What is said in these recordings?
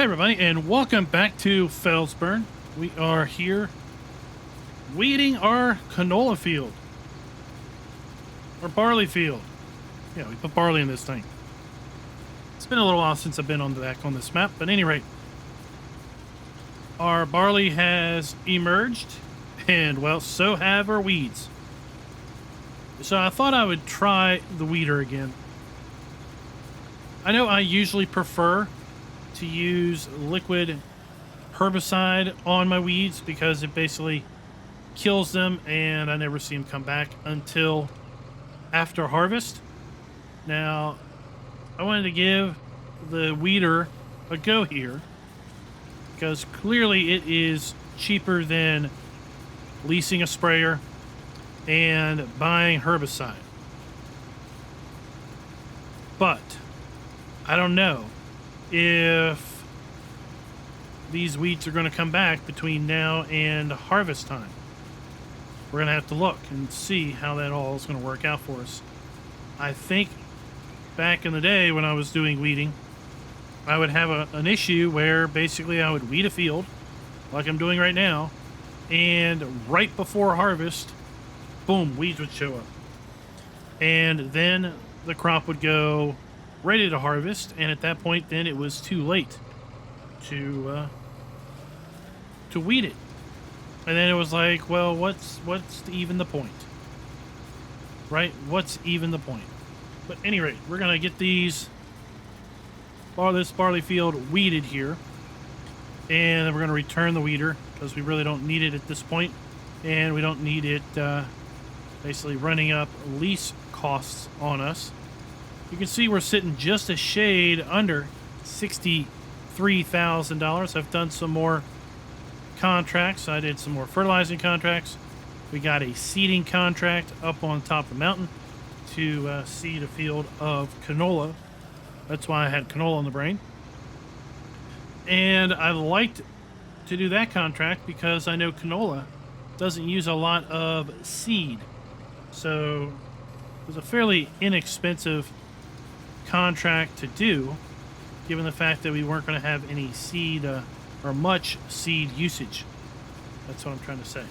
Hey everybody, and welcome back to Felsbrunn. We are here weeding our canola field, or barley field. Yeah, we put barley in this thing. It's been a little while since I've been back on this map, but at any rate, our barley has emerged, and well, so have our weeds. So I thought I would try the weeder again. I know I usually prefer to use liquid herbicide on my weeds because it basically kills them and I never see them come back until after harvest. Now, I wanted to give the weeder a go here because clearly it is cheaper than leasing a sprayer and buying herbicide. But I don't know if these weeds are going to come back between now and harvest time. We're going to have to look and see how that all is going to work out for us. I think back in the day when I was doing weeding, I would have an issue where basically I would weed a field like I'm doing right now, and right before harvest, boom, weeds would show up. And then the crop would go ready to harvest, and at that point then it was too late to weed it. And then it was like, well, what's even the point, right? What's even the point? But at any rate, we're gonna get this barley field weeded here, and then we're gonna return the weeder because we really don't need it at this point, and we don't need it basically running up lease costs on us. You can see we're sitting just a shade under $63,000. I've done some more contracts. I did some more fertilizing contracts. We got a seeding contract up on top of the mountain to seed a field of canola. That's why I had canola in the brain. And I liked to do that contract because I know canola doesn't use a lot of seed. So it was a fairly inexpensive contract to do, given the fact that we weren't going to have any seed or much seed usage. That's what I'm trying to say.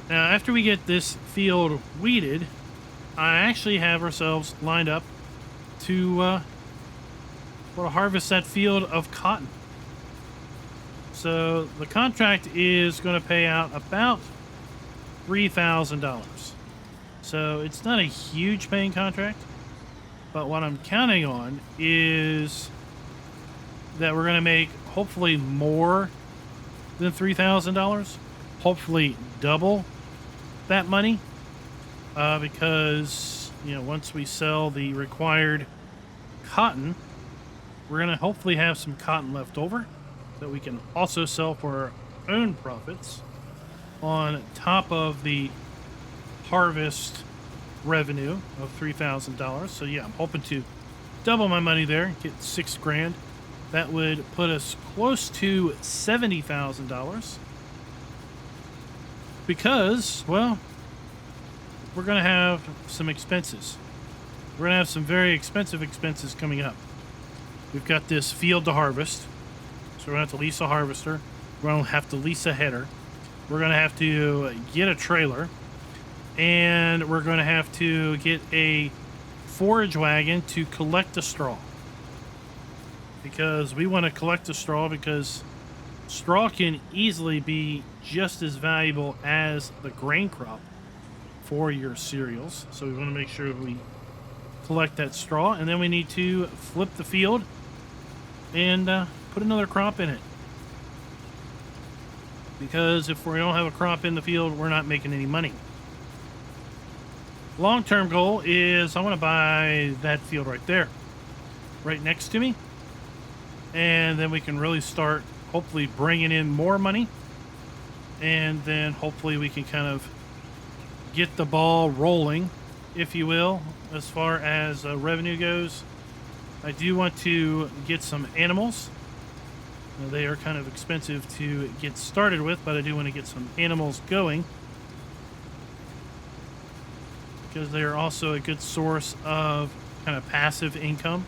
Now, after we get this field weeded, I actually have ourselves lined up to harvest that field of cotton. So the contract is going to pay out about $3,000. So it's not a huge paying contract. But what I'm counting on is that we're going to make hopefully more than $3,000, hopefully double that money, because once we sell the required cotton, we're going to hopefully have some cotton left over that we can also sell for our own profits on top of the harvest revenue of $3,000. So yeah, I'm hoping to double my money there, get $6,000. That would put us close to $70,000 because, well, we're going to have some expenses. We're going to have some very expensive expenses coming up. We've got this field to harvest, so we're going to have to lease a harvester. We're going to have to lease a header. We're going to have to get a trailer. And we're going to have to get a forage wagon to collect the straw. Because we want to collect the straw because straw can easily be just as valuable as the grain crop for your cereals. So we want to make sure we collect that straw. And then we need to flip the field and put another crop in it. Because if we don't have a crop in the field, we're not making any money. Long-term goal is I want to buy that field right there, right next to me, and then we can really start hopefully bringing in more money, and then hopefully we can kind of get the ball rolling, if you will, as far as revenue goes. I do want to get some animals. Now, they are kind of expensive to get started with, but I do want to get some animals going, because they are also a good source of kind of passive income.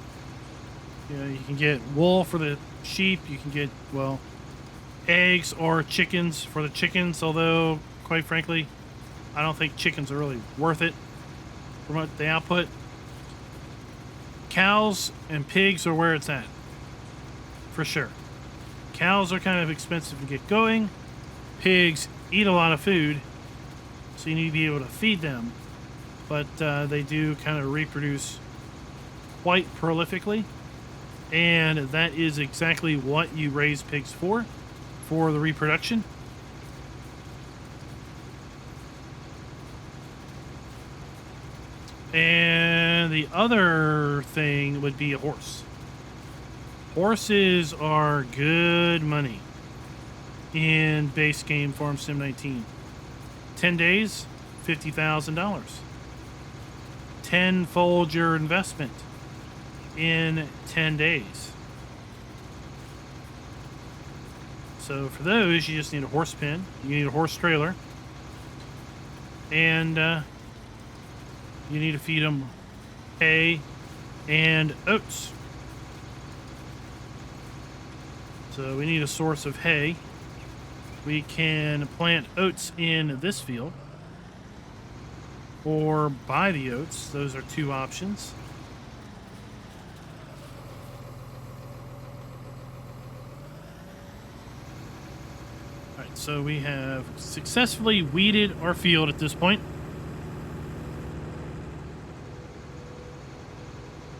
You know, you can get wool for the sheep. You can get, well, eggs or chickens for the chickens, although, quite frankly, I don't think chickens are really worth it from what the output. Cows and pigs are where it's at, for sure. Cows are kind of expensive to get going. Pigs eat a lot of food, so you need to be able to feed them. But they do kind of reproduce quite prolifically. And that is exactly what you raise pigs for the reproduction. And the other thing would be a horse. Horses are good money in base game Farm Sim 19. 10 days, $50,000. Tenfold your investment in 10 days. So for those, you just need a horse pen, you need a horse trailer, and you need to feed them hay and oats. So we need a source of hay. We can plant oats in this field or buy the oats. Those are two options. All right, so we have successfully weeded our field at this point.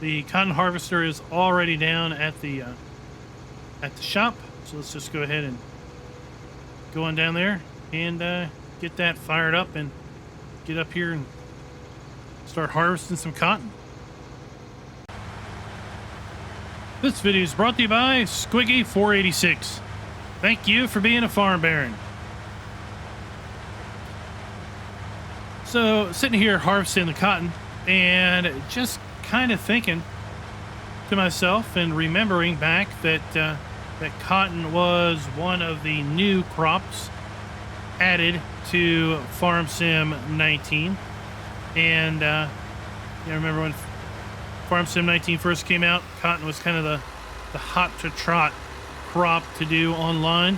The cotton harvester is already down at the shop, so let's just go ahead and go on down there and get that fired up and get up here and start harvesting some cotton. This video is brought to you by Squiggy486. Thank you for being a farm baron. So, sitting here harvesting the cotton and just kind of thinking to myself and remembering back that that cotton was one of the new crops added to Farm Sim 19. And you remember when Farm Sim 19 first came out, cotton was kind of the hot to trot crop to do online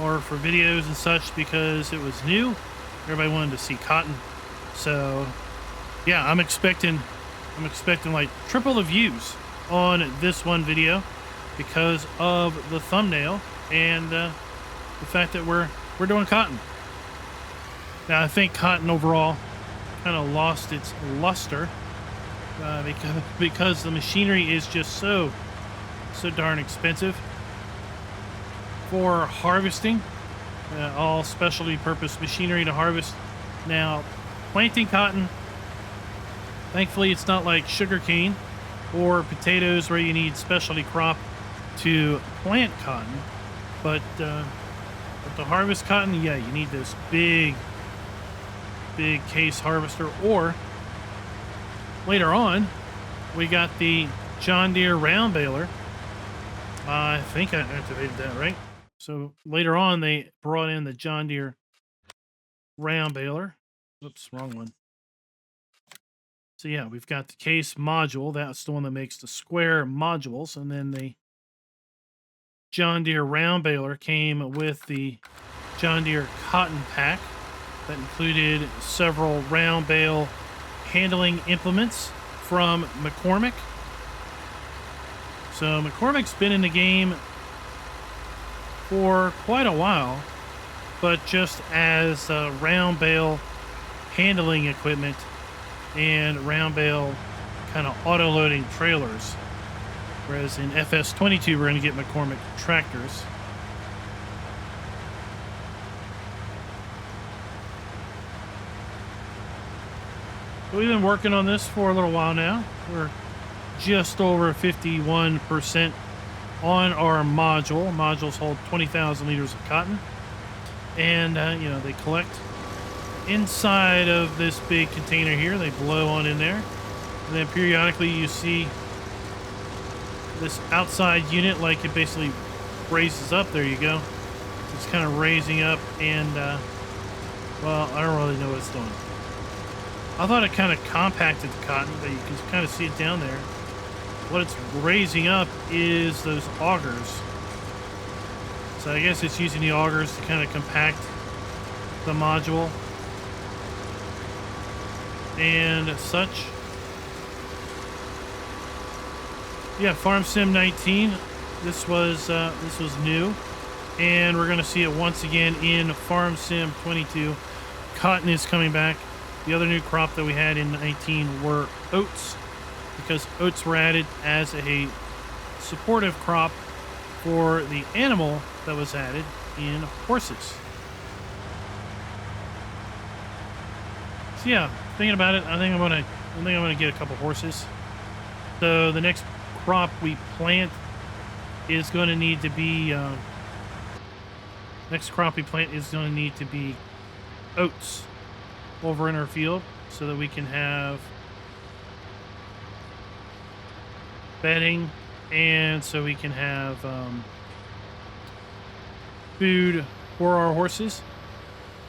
or for videos and such, because it was new. Everybody wanted to see cotton. So yeah, I'm expecting like triple the views on this one video because of the thumbnail and the fact that we're doing cotton. Now I think cotton overall kind of lost its luster because the machinery is just so darn expensive for harvesting. All specialty purpose machinery to harvest. Now, planting cotton, thankfully it's not like sugarcane or potatoes where you need specialty crop to plant cotton, but to harvest cotton, yeah, you need this big case harvester. Or later on, we got the John Deere round baler. I think I activated that right. So later on, they brought in the John Deere round baler. Oops, wrong one. So yeah, we've got the case module. That's the one that makes the square modules. And then the John Deere round baler came with the John Deere cotton pack that included several round bale handling implements from McCormick. So McCormick's been in the game for quite a while, but just as round bale handling equipment and round bale kind of auto loading trailers, whereas in FS22 we're going to get McCormick tractors. So we've been working on this for a little while now. We're just over 51% on our module. Modules hold 20,000 liters of cotton, and you know, they collect inside of this big container here. They blow on in there, and then periodically you see this outside unit, like it basically raises up. There you go. It's kind of raising up, and well, I don't really know what it's doing. I thought it kind of compacted the cotton, but you can kind of see it down there. what it's raising up is those augers. So I guess it's using the augers to kind of compact the module and such. Yeah, Farm Sim 19. This was new, and we're gonna see it once again in Farm Sim 22. Cotton is coming back. The other new crop that we had in 19 were oats, because oats were added as a supportive crop for the animal that was added in horses. So yeah, thinking about it, I think I'm gonna get a couple horses. So the next crop we plant is going to need to be oats over in our field, so that we can have bedding, and so we can have food for our horses.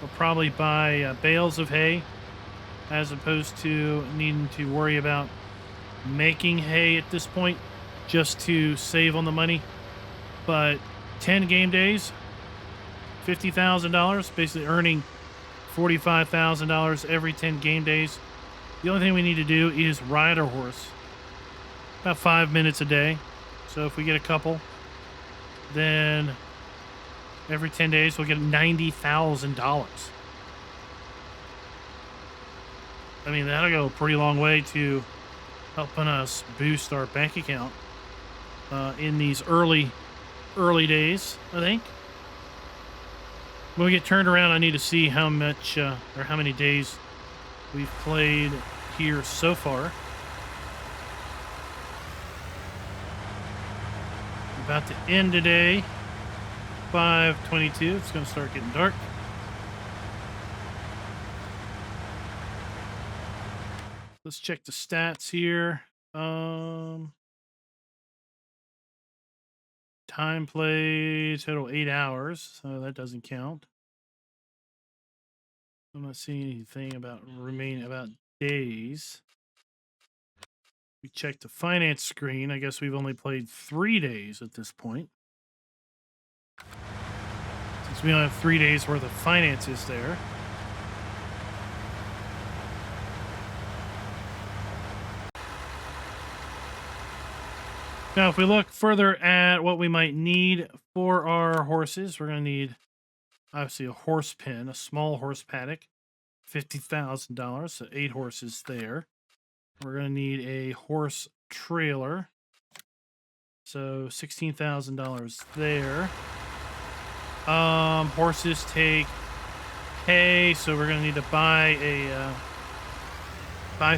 We'll probably buy bales of hay, as opposed to needing to worry about making hay at this point, just to save on the money. But 10 game days, $50,000, basically earning $45,000 every 10 game days. The only thing we need to do is ride our horse about 5 minutes a day. So if we get a couple, then every 10 days we'll get $90,000. I mean, that'll go a pretty long way to helping us boost our bank account in these early days, I think. When we get turned around, I need to see how much or how many days we've played here so far. About to end today, 5:22. It's going to start getting dark. Let's check the stats here. Time played, total 8 hours, so that doesn't count. I'm not seeing anything about days. We check the finance screen. I guess we've only played 3 days at this point, since we only have 3 days worth of finances there. Now, if we look further at what we might need for our horses, we're going to need, obviously, a horse pen, a small horse paddock, $50,000, so 8 horses there. We're going to need a horse trailer, so $16,000 there. Horses take hay, so we're going to need to buy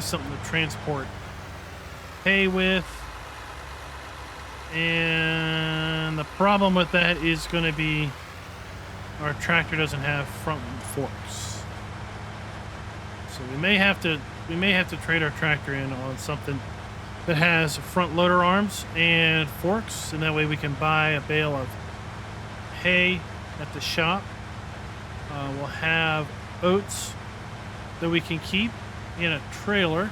something to transport hay with. And the problem with that is going to be our tractor doesn't have front forks, so we may have to trade our tractor in on something that has front loader arms and forks, and that way we can buy a bale of hay at the shop. We'll have oats that we can keep in a trailer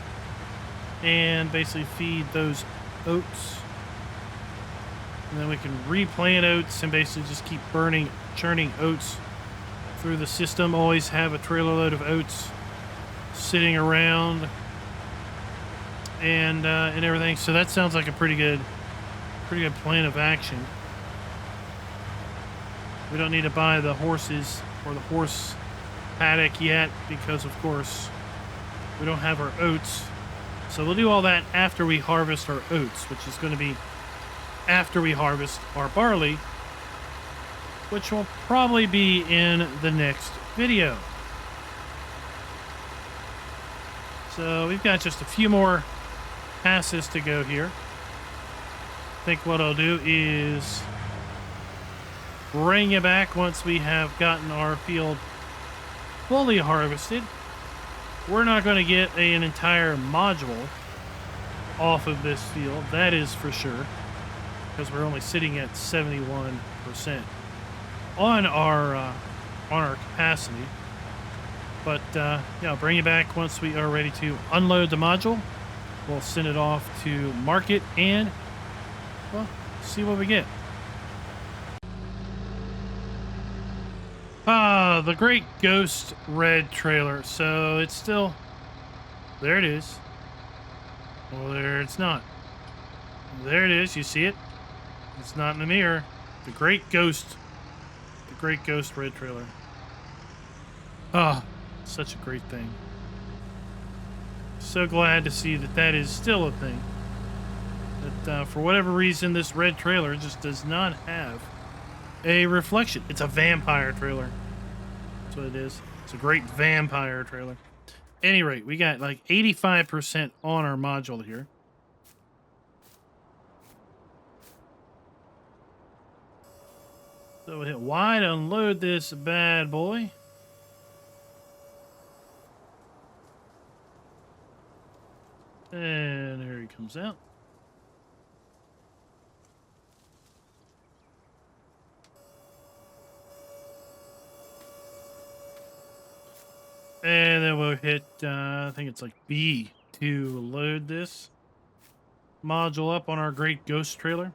and basically feed those oats. And then we can replant oats and basically just keep churning oats through the system. Always have a trailer load of oats sitting around and everything. So that sounds like a pretty good plan of action. We don't need to buy the horses or the horse paddock yet, because of course we don't have our oats. So we'll do all that after we harvest our oats, which is going to be after we harvest our barley, which will probably be in the next video. So we've got just a few more passes to go here. I think what I'll do is bring you back once we have gotten our field fully harvested. We're not going to get an entire module off of this field, that is for sure, because we're only sitting at 71% on our capacity. But yeah, I'll bring you back once we are ready to unload the module we'll send it off to market and, well, see what we get. Ah, the Great Ghost Red trailer. So it's still, there it is. Well, there it's not. There it is. You see it? It's not in the mirror. The Great Ghost Red trailer. Ah, such a great thing. So glad to see that that is still a thing. That for whatever reason, this red trailer just does not have a reflection. It's a vampire trailer. That's what it is. It's a great vampire trailer. Any rate, we got like 85% on our module here. So we'll hit Y to unload this bad boy. And here he comes out. And then we'll hit, I think it's like B to load this module up on our Great Ghost trailer.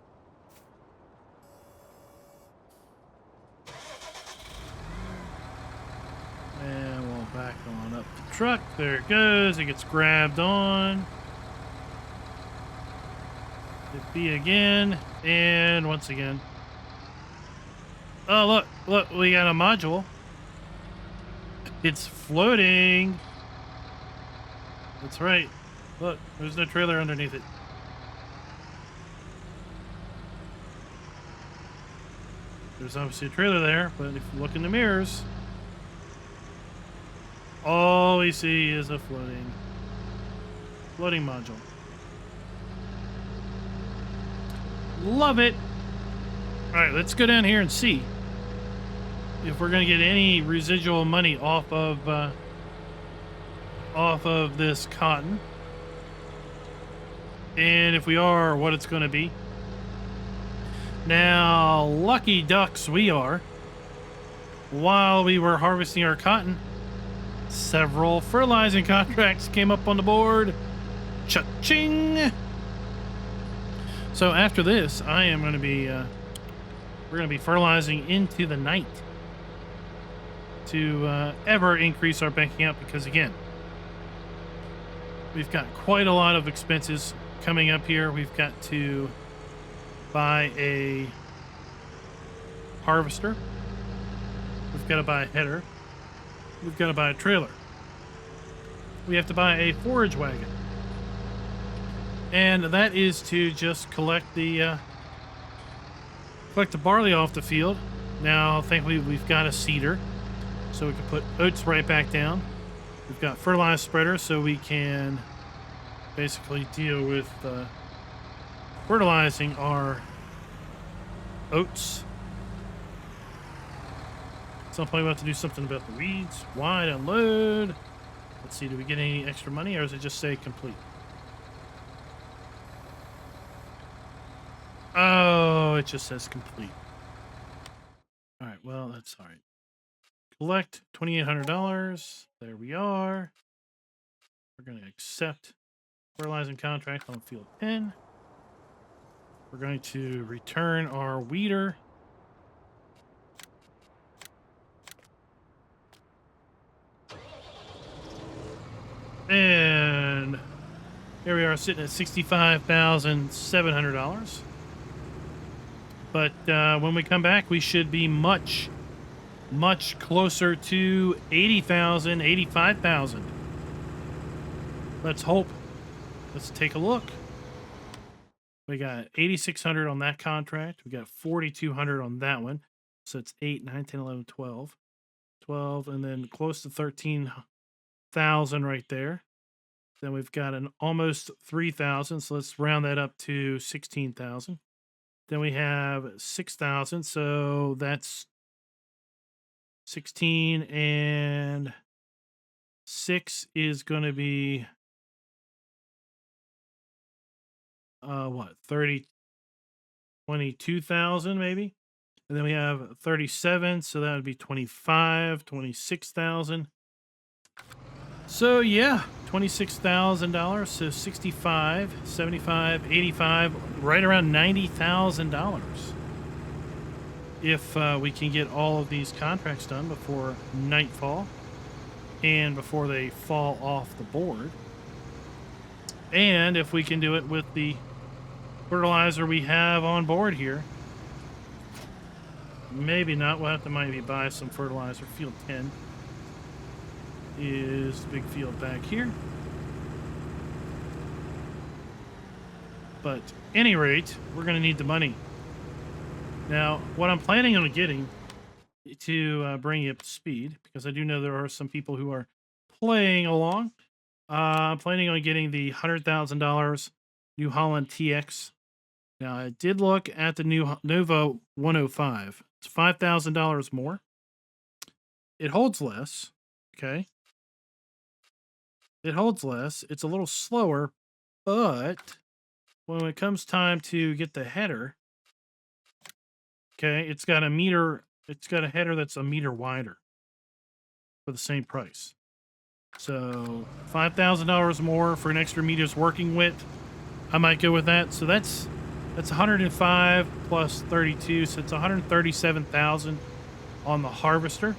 And we'll back on up the truck. There it goes. It gets grabbed on. Hit B again. And once again. Oh, look, we got a module. It's floating. That's right. Look, there's no trailer underneath it. There's obviously a trailer there, but if you look in the mirrors, all we see is a floating module. Love it. All right, let's go down here and see if we're going to get any residual money off of this cotton. And if we are, what it's going to be. Now, lucky ducks we are. While we were harvesting our cotton, several fertilizing contracts came up on the board. Cha-ching! So after this, I am going to be, we're going to be fertilizing into the night to ever increase our bank account, because again, we've got quite a lot of expenses coming up here. We've got to buy a harvester. We've got to buy a header. We've got to buy a trailer. We have to buy a forage wagon. And that is to just collect the barley off the field. Now, thankfully, we've got a seeder, so we can put oats right back down. We've got fertilizer spreader, so we can basically deal with fertilizing our oats. At some point, we'll have to do something about the weeds. Wide unload. Let's see, do we get any extra money, or does it just say complete? Oh, it just says complete. All right, well, that's all right. Collect $2,800. There we are. We're going to accept fertilizing contract on field 10. We're going to return our weeder. And here we are sitting at $65,700. But when we come back, we should be much closer to 80,000, 85,000. Let's hope. Let's take a look. We got 8,600 on that contract. We got 4,200 on that one. So it's 8, 9, 10, 11, 12. 12, and then close to 13,000 right there. Then we've got an almost 3,000. So let's round that up to 16,000. Then we have 6,000. So that's 16, and 6 is going to be what, 22,000 maybe. And then we have 37, so that would be 25, 26,000. So yeah, $26,000. So 65, 75, 85, right around $90,000. If we can get all of these contracts done before nightfall and before they fall off the board. And if we can do it with the fertilizer we have on board here. Maybe not. We'll have to maybe buy some fertilizer. Field 10 is the big field back here. But any rate, we're going to need the money. Now, what I'm planning on getting to bring you up to speed, because I do know there are some people who are playing along. I'm planning on getting the $100,000 New Holland TX. Now, I did look at the new Nova 105. It's $5,000 more. It holds less. Okay. It holds less. It's a little slower, but when it comes time to get the header, okay, it's got a header that's a meter wider for the same price. So $5,000 more for an extra meter's working width. I might go with that. So that's 105 plus 32, so it's 137,000 on the harvester.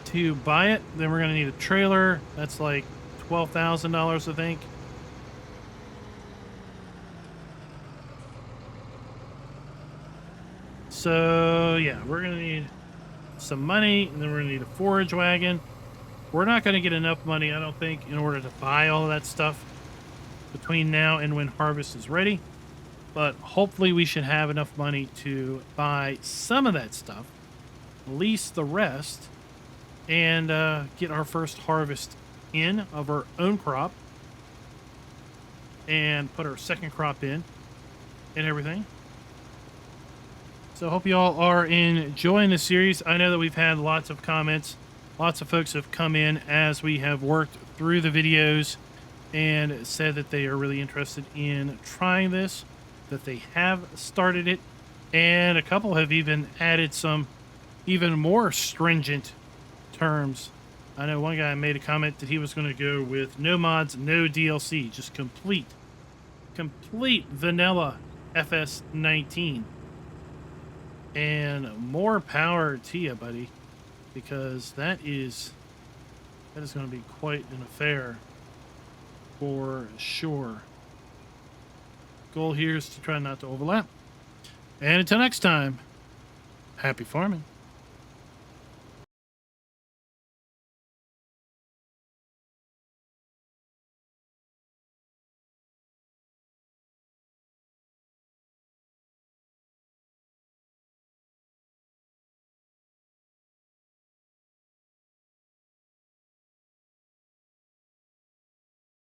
To buy it, then we're gonna need a trailer. That's like $12,000, I think. So yeah, we're gonna need some money, and then we're gonna need a forage wagon. We're not gonna get enough money, I don't think, in order to buy all of that stuff between now and when harvest is ready. But hopefully we should have enough money to buy some of that stuff, lease the rest, and get our first harvest in of our own crop, and put our second crop in and everything. So I hope you all are enjoying the series. I know that we've had lots of comments. Lots of folks have come in as we have worked through the videos and said that they are really interested in trying this, that they have started it, and a couple have even added some even more stringent terms. I know one guy made a comment that he was going to go with no mods, no DLC, just complete vanilla FS19. And more power to you, buddy, because that is going to be quite an affair for sure. Goal here is to try not to overlap. And until next time, happy farming.